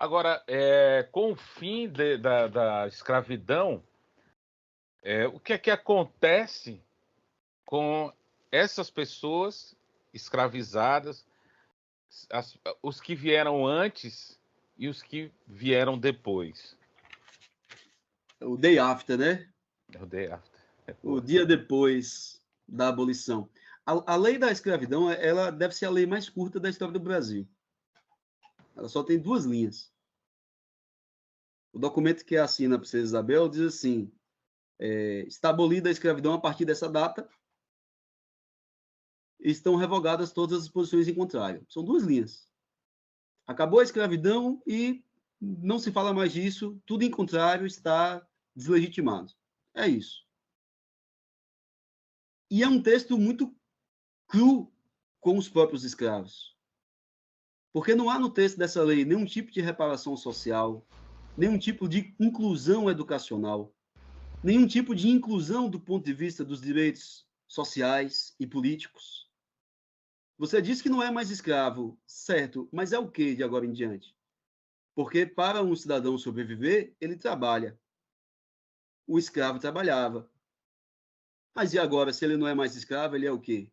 Agora, com o fim da escravidão, o que é que acontece com essas pessoas escravizadas, os que vieram antes e os que vieram depois? O day after, né? O day after. O dia depois da abolição. A lei da escravidão, ela deve ser a lei mais curta da história do Brasil. Ela só tem 2 linhas. O documento que assina a princesa Isabel diz assim: está abolida a escravidão a partir dessa data, e estão revogadas todas as disposições em contrário. São 2 linhas. Acabou a escravidão e não se fala mais disso, tudo em contrário está deslegitimado. É isso. E é um texto muito cru com os próprios escravos. Porque não há no texto dessa lei nenhum tipo de reparação social, nenhum tipo de inclusão educacional, nenhum tipo de inclusão do ponto de vista dos direitos sociais e políticos. Você diz que não é mais escravo, certo, mas é o que de agora em diante? Porque para um cidadão sobreviver, ele trabalha. O escravo trabalhava. Mas e agora, se ele não é mais escravo, ele é o quê?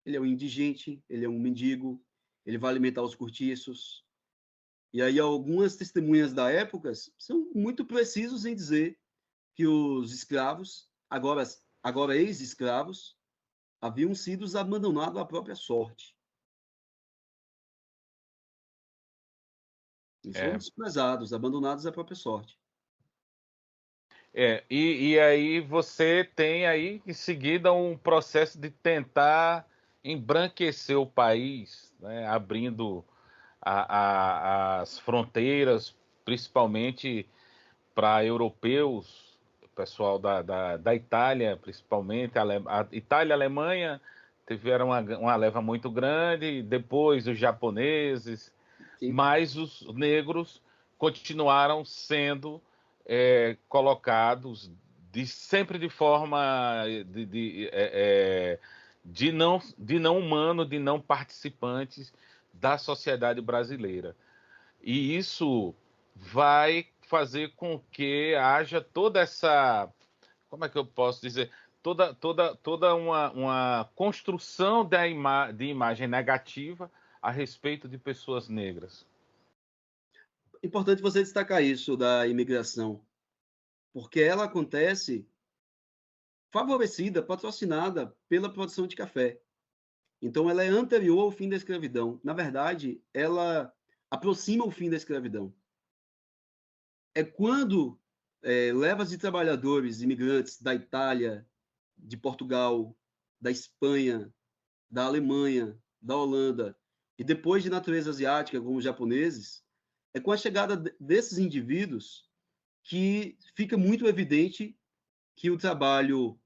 Ele é um indigente, ele é um mendigo, ele vai alimentar os cortiços. E aí algumas testemunhas da época são muito precisos em dizer que os escravos, agora ex-escravos, haviam sido abandonados à própria sorte. Eles foram desprezados, abandonados à própria sorte. E aí você tem aí em seguida um processo de tentar embranquecer o país, né, abrindo as fronteiras, principalmente para europeus, o pessoal da Itália, principalmente, a Itália e a Alemanha tiveram uma leva muito grande, depois os japoneses, Sim. mas os negros continuaram sendo colocados sempre de forma de não humano, de não participantes da sociedade brasileira. E isso vai fazer com que haja toda essa, como é que eu posso dizer, toda uma construção de imagem negativa a respeito de pessoas negras. Importante você destacar isso da imigração, porque ela acontece favorecida, patrocinada pela produção de café. Então, ela é anterior ao fim da escravidão. Na verdade, ela aproxima o fim da escravidão. É quando levas de trabalhadores, imigrantes da Itália, de Portugal, da Espanha, da Alemanha, da Holanda, e depois de natureza asiática, como os japoneses, é com a chegada desses indivíduos que fica muito evidente que o trabalho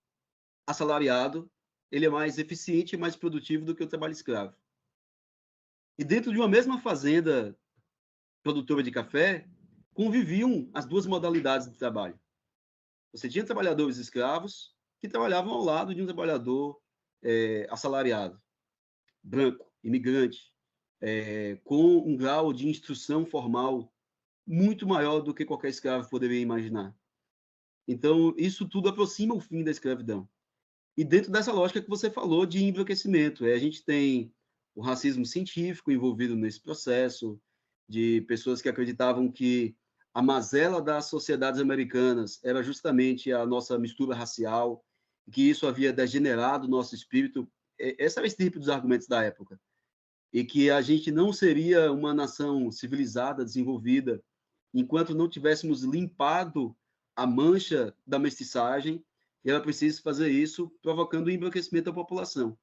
assalariado ele é mais eficiente e mais produtivo do que o trabalho escravo. E dentro de uma mesma fazenda produtora de café, conviviam as 2 modalidades de trabalho. Você tinha trabalhadores escravos que trabalhavam ao lado de um trabalhador assalariado, branco, imigrante, com um grau de instrução formal muito maior do que qualquer escravo poderia imaginar. Então, isso tudo aproxima o fim da escravidão. E dentro dessa lógica que você falou de embranquecimento, a gente tem o racismo científico envolvido nesse processo, de pessoas que acreditavam que a mazela das sociedades americanas era justamente a nossa mistura racial, que isso havia degenerado o nosso espírito. Esse era o tipo dos argumentos da época. E que a gente não seria uma nação civilizada, desenvolvida, enquanto não tivéssemos limpado a mancha da mestiçagem, e ela precisa fazer isso provocando o embranquecimento da população.